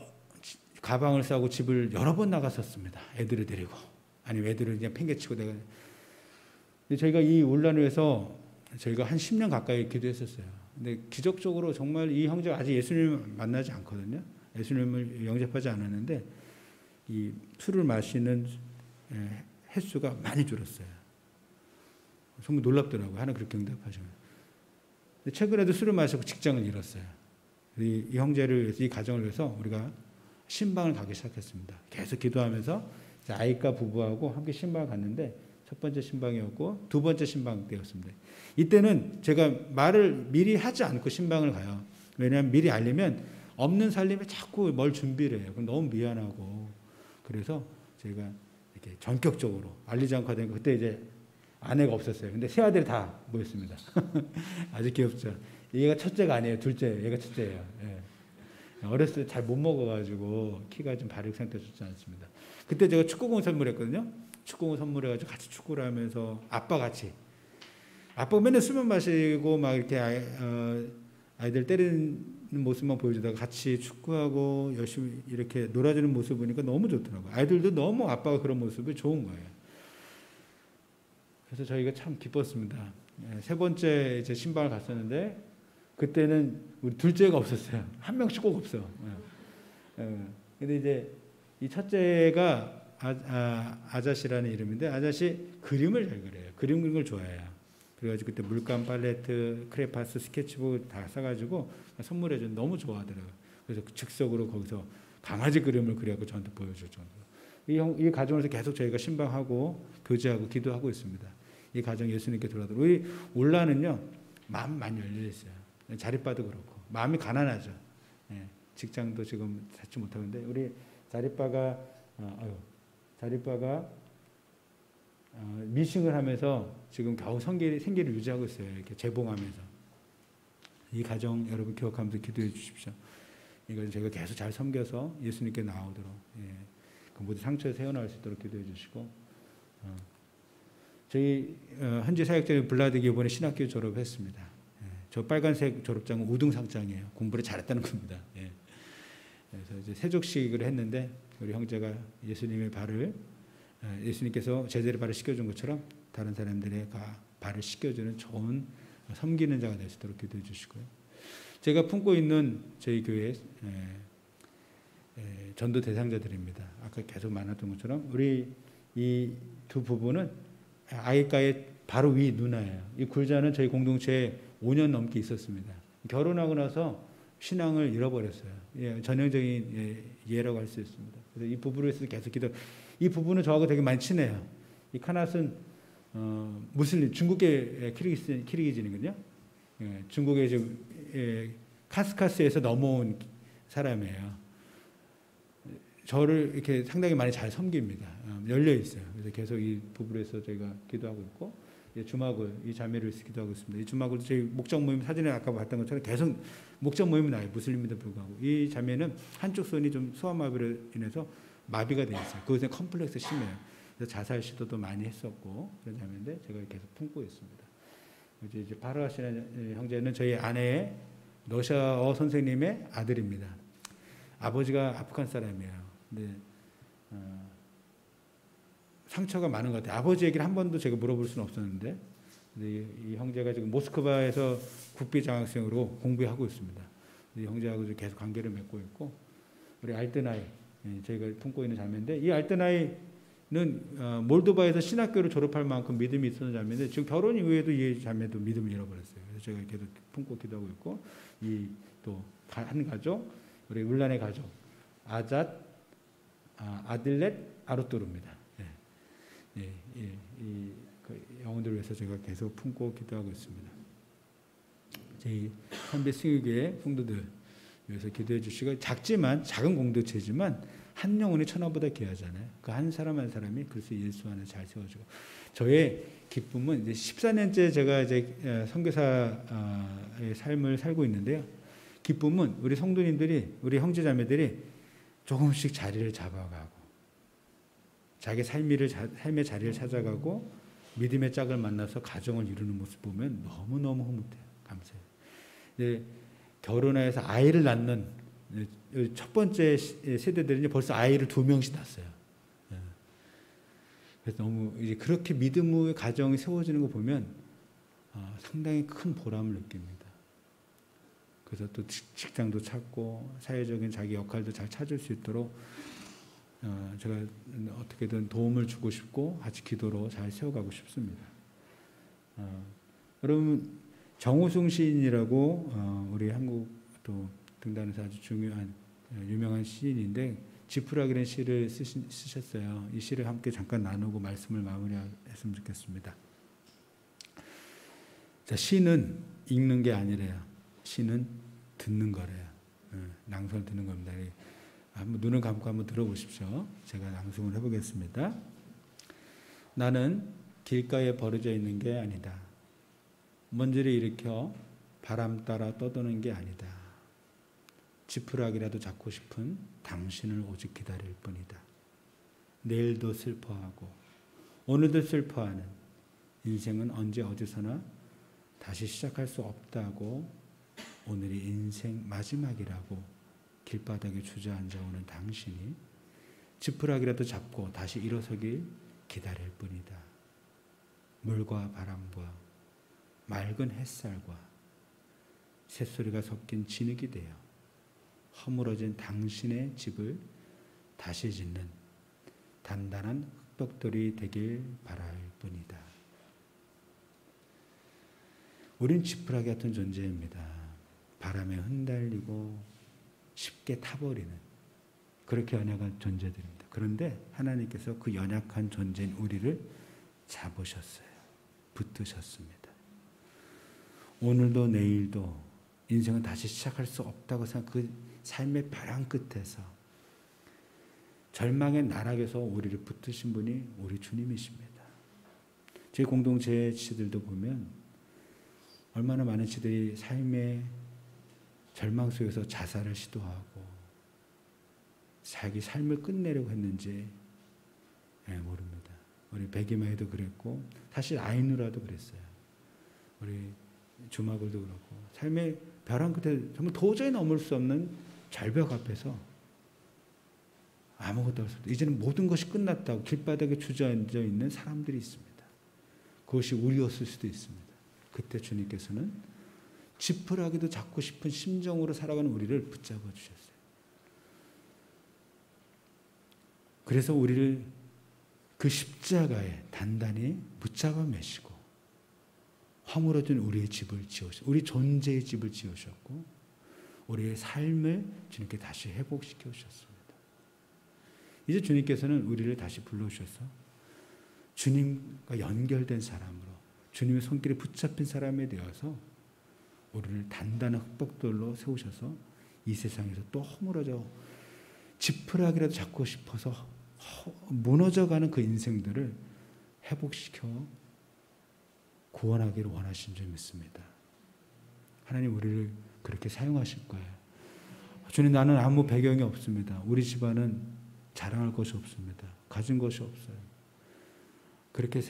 S3: 가방을 싸고 집을 여러 번 나갔었습니다. 애들을 데리고 아니면 애들을 그냥 팽개치고 내가. 근데 저희가 이 울란을 위해서 저희가 한 10년 가까이 기도했었어요. 근데 기적적으로 정말 이 형제가 아직 예수님을 만나지 않거든요. 예수님을 영접하지 않았는데 이 술을 마시는 횟수가 많이 줄었어요. 정말 놀랍더라고요. 하나 그렇게 응답하시면. 최근에도 술을 마시고 직장을 잃었어요. 이 형제를 위해서, 이 가정을 위해서 우리가 신방을 가기 시작했습니다. 계속 기도하면서 아이카 부부하고 함께 신방을 갔는데 첫 번째 신방이었고 두 번째 신방 때였습니다. 이때는 제가 말을 미리 하지 않고 신방을 가요. 왜냐하면 미리 알리면 없는 살림에 자꾸 뭘 준비를 해요. 그럼 너무 미안하고 그래서 제가 이렇게 전격적으로 알리지 않고 하다니까 그때 이제 아내가 없었어요. 근데 세 아들이 다 모였습니다. 아주 귀엽죠. 얘가 첫째가 아니에요. 둘째, 얘가 첫째예요. 예. 어렸을 때 잘 못 먹어가지고 키가 좀 발육 상태 좋지 않습니다. 그때 제가 축구공 선물했거든요. 축구공 선물해가지고 같이 축구를 하면서 아빠 같이. 아빠가 맨날 술만 마시고 막 이렇게 아이들 때리는 모습만 보여주다가 같이 축구하고 열심히 이렇게 놀아주는 모습 보니까 너무 좋더라고요. 아이들도 너무 아빠가 그런 모습이 좋은 거예요. 그래서 저희가 참 기뻤습니다. 세 번째 이제 신방을 갔었는데 그때는 우리 둘째가 없었어요. 한 명씩 꼭 없어. 근데 이제 이 첫째가 아자시라는 이름인데 아자시 그림을 잘 그려요. 그림 그리는 걸 좋아해요. 그래가지고 그때 물감, 팔레트, 크레파스, 스케치북 다 사가지고 선물해준 너무 좋아하더라고요. 그래서 즉석으로 거기서 강아지 그림을 그려갖고 저한테 보여줄 정도로. 이 가정에서 계속 저희가 신방하고 교제하고 기도하고 있습니다. 이 가정 예수님께 돌아가도록. 우리 울라는요 마음 많이 열려 있어요. 자립바도 그렇고 마음이 가난하죠. 예, 직장도 지금 찾지 못하는데 우리 자립바가 미싱을 하면서 지금 겨우 생계를 유지하고 있어요. 이렇게 재봉하면서. 이 가정 여러분 기억하면서 기도해 주십시오. 이걸 제가 계속 잘 섬겨서 예수님께 나오도록 그 모든 상처에서 헤어나올 수 있도록 기도해 주시고 저희 현지 사역자인 블라디기 이번에 신학교 졸업했습니다. 저 빨간색 졸업장은 우등상장이에요. 공부를 잘했다는 겁니다. 그래서 이제 세족식을 했는데 우리 형제가 예수님의 발을 예수님께서 제자의 발을 씻겨준 것처럼 다른 사람들의 발을 씻겨주는 좋은 섬기는 자가 될 수 있도록 기도해 주시고요. 제가 품고 있는 저희 교회 전도 대상자들입니다. 아까 계속 말했던 것처럼 우리 이 두 부부는 아이카의 바로 위 누나예요. 이 굴자는 저희 공동체에 5년 넘게 있었습니다. 결혼하고 나서 신앙을 잃어버렸어요. 전형적인 예라고 할 수 있습니다. 그래서 이 부부를 위해서 계속 기도. 이 부부는 저하고 되게 많이 친해요. 이 카낫은 무슬림 중국계 키르기즈이거든요. 예, 중국의 지금 카스카스에서 넘어온 사람이에요. 저를 이렇게 상당히 많이 잘 섬깁니다. 열려 있어요. 그래서 계속 이 부부를 위해서 저희가 기도하고 있고, 주막을 이 자매를 위해서 기도하고 있습니다. 이 주막을 저희 목적 모임 사진에 아까 봤던 것처럼 계속 목적 모임이 나요. 무슬림에도 불구하고 이 자매는 한쪽 손이 좀 소아마비로 인해서 마비가 돼 있어요. 그것에 컴플렉스 심해요. 그래서 자살 시도도 많이 했었고 그런 자매인데 제가 계속 품고 있습니다. 이제 바르하시는 형제는 저희 아내의 러시아어 선생님의 아들입니다. 아버지가 아프간 사람이에요. 근데 상처가 많은 것 같아요. 아버지 얘기를 한 번도 제가 물어볼 수는 없었는데, 근데 이 형제가 지금 모스크바에서 국비 장학생으로 공부하고 있습니다. 이 형제하고 계속 관계를 맺고 있고, 우리 알뜨나이 저희가 품고 있는 자매인데, 이 알뜨나이는 몰도바에서 신학교를 졸업할 만큼 믿음이 있었던 자매인데 지금 결혼 이후에도 이 자매도 믿음을 잃어버렸어요. 그래서 제가 계속 품고 기도하고 있고, 이 또 한 가족, 우리 울란의 가족 아딜렛 아루뚜르입니다. 그 영혼들을 위해서 제가 계속 품고 기도하고 있습니다. 저희 선배 승유교회 성도들 위해서 기도해 주시고, 작은 공동체지만 한 영혼이 천하보다 귀하잖아요. 그 한 사람 한 사람이 그리스도 예수 안에 잘 세워주고, 저의 기쁨은 이제 14년째 제가 이제 선교사의 삶을 살고 있는데요. 기쁨은 우리 성도님들이, 우리 형제자매들이 조금씩 자리를 잡아가고, 자기 삶의 자리를 찾아가고 믿음의 짝을 만나서 가정을 이루는 모습 보면 너무너무 흐뭇해요. 감사해요. 이제 결혼해서 아이를 낳는 첫 번째 세대들은 벌써 아이를 2명씩 낳았어요. 그래서 너무 이제 그렇게 믿음의 가정이 세워지는 거 보면 상당히 큰 보람을 느낍니다. 그래서 또 직장도 찾고 사회적인 자기 역할도 잘 찾을 수 있도록 제가 어떻게든 도움을 주고 싶고 같이 기도로 잘 세워가고 싶습니다. 여러분, 정우승 시인이라고 우리 한국 또 등단에서 아주 중요한 유명한 시인인데 지푸라기라는 시를 쓰셨어요. 이 시를 함께 잠깐 나누고 말씀을 마무리했으면 좋겠습니다. 자, 시는 읽는 게 아니래요. 시는 듣는 거래요. 낭송을 듣는 겁니다. 한번 눈을 감고 한번 들어보십시오. 제가 낭송을 해보겠습니다. 나는 길가에 버려져 있는 게 아니다. 먼지를 일으켜 바람 따라 떠도는 게 아니다. 지푸라기라도 잡고 싶은 당신을 오직 기다릴 뿐이다. 내일도 슬퍼하고 오늘도 슬퍼하는 인생은 언제 어디서나 다시 시작할 수 없다고, 오늘이 인생 마지막이라고 길바닥에 주저앉아 오는 당신이 지푸라기라도 잡고 다시 일어서길 기다릴 뿐이다. 물과 바람과 맑은 햇살과 새소리가 섞인 진흙이 되어 허물어진 당신의 집을 다시 짓는 단단한 흙벽돌이 되길 바랄 뿐이다. 우린 지푸라기 같은 존재입니다. 바람에 흩날리고 쉽게 타버리는 그렇게 연약한 존재들입니다. 그런데 하나님께서 그 연약한 존재인 우리를 잡으셨어요. 붙드셨습니다. 오늘도 내일도 인생은 다시 시작할 수 없다고 생각, 그 삶의 벼랑 끝에서 절망의 나락에서 우리를 붙드신 분이 우리 주님이십니다. 제 공동체 지체들도 보면 얼마나 많은 지들이 삶의 절망 속에서 자살을 시도하고 자기 삶을 끝내려고 했는지 모릅니다. 우리 백이마에도 그랬고 사실 아이누라도 그랬어요. 우리 주마글도 그렇고 삶의 벼랑 끝에 정말 도저히 넘을 수 없는 절벽 앞에서 아무것도 할 수 없다. 이제는 모든 것이 끝났다고 길바닥에 주저앉아 있는 사람들이 있습니다. 그것이 우리였을 수도 있습니다. 그때 주님께서는 지푸라기도 잡고 싶은 심정으로 살아가는 우리를 붙잡아 주셨어요. 그래서 우리를 그 십자가에 단단히 붙잡아 매시고 허물어진 우리의 집을 지으셨고, 우리 존재의 집을 지으셨고, 우리의 삶을 주님께 다시 회복시켜 주셨습니다. 이제 주님께서는 우리를 다시 불러주셔서 주님과 연결된 사람으로 주님의 손길에 붙잡힌 사람이 되어서 우리를 단단한 흑복돌로 세우셔서 이 세상에서 또 허물어져 지푸라기라도 잡고 싶어서 무너져가는 그 인생들을 회복시켜 구원하기를 원하신 줄 믿습니다. 하나님 우리를 그렇게 사용하실 거예요. 주님, 나는 아무 배경이 없습니다. 우리 집안은 자랑할 것이 없습니다. 가진 것이 없어요. 그렇게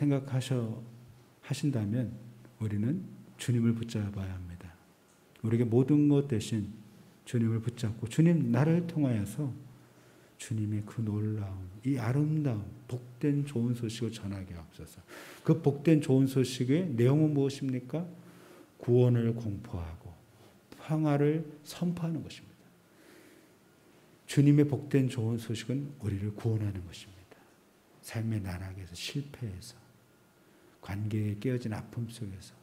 S3: 하신다면 우리는 주님을 붙잡아야 합니다. 우리에게 모든 것 대신 주님을 붙잡고 주님 나를 통하여서 주님의 그 놀라운 이 아름다운 복된 좋은 소식을 전하게 하옵소서. 그 복된 좋은 소식의 내용은 무엇입니까? 구원을 공포하고 평화를 선포하는 것입니다. 주님의 복된 좋은 소식은 우리를 구원하는 것입니다. 삶의 나락에서 실패해서 관계에 깨어진 아픔 속에서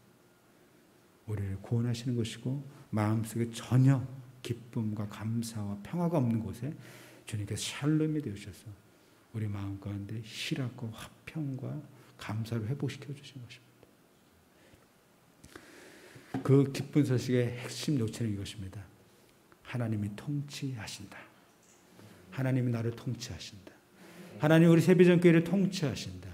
S3: 우리를 구원하시는 것이고 마음속에 전혀 기쁨과 감사와 평화가 없는 곳에 주님께서 샬롬이 되셔서 우리 마음 가운데 희락과 화평과 감사를 회복시켜 주신 것입니다. 그 기쁜 소식의 핵심 요체는 이것입니다. 하나님이 통치하신다. 하나님이 나를 통치하신다. 하나님이 우리 세비전교회를 통치하신다.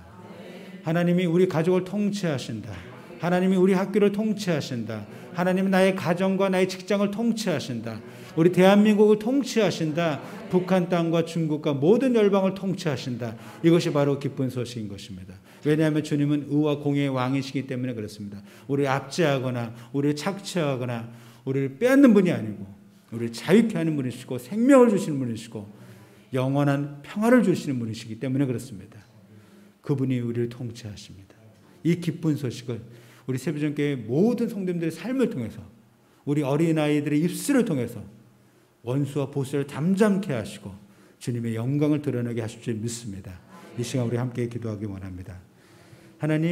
S3: 하나님이 우리 가족을 통치하신다. 하나님이 우리 학교를 통치하신다. 하나님이 나의 가정과 나의 직장을 통치하신다. 우리 대한민국을 통치하신다. 북한 땅과 중국과 모든 열방을 통치하신다. 이것이 바로 기쁜 소식인 것입니다. 왜냐하면 주님은 의와 공의의 왕이시기 때문에 그렇습니다. 우리를 압제하거나 우리를 착취하거나 우리를 빼앗는 분이 아니고 우리를 자유케 하는 분이시고 생명을 주시는 분이시고 영원한 평화를 주시는 분이시기 때문에 그렇습니다. 그분이 우리를 통치하십니다. 이 기쁜 소식을 우리 세비전교회 모든 성도님들의 삶을 통해서 우리 어린아이들의 입술을 통해서 원수와 보수를 담잠케 하시고 주님의 영광을 드러나게 하실 줄 믿습니다. 이 시간 우리 함께 기도하기 원합니다. 하나님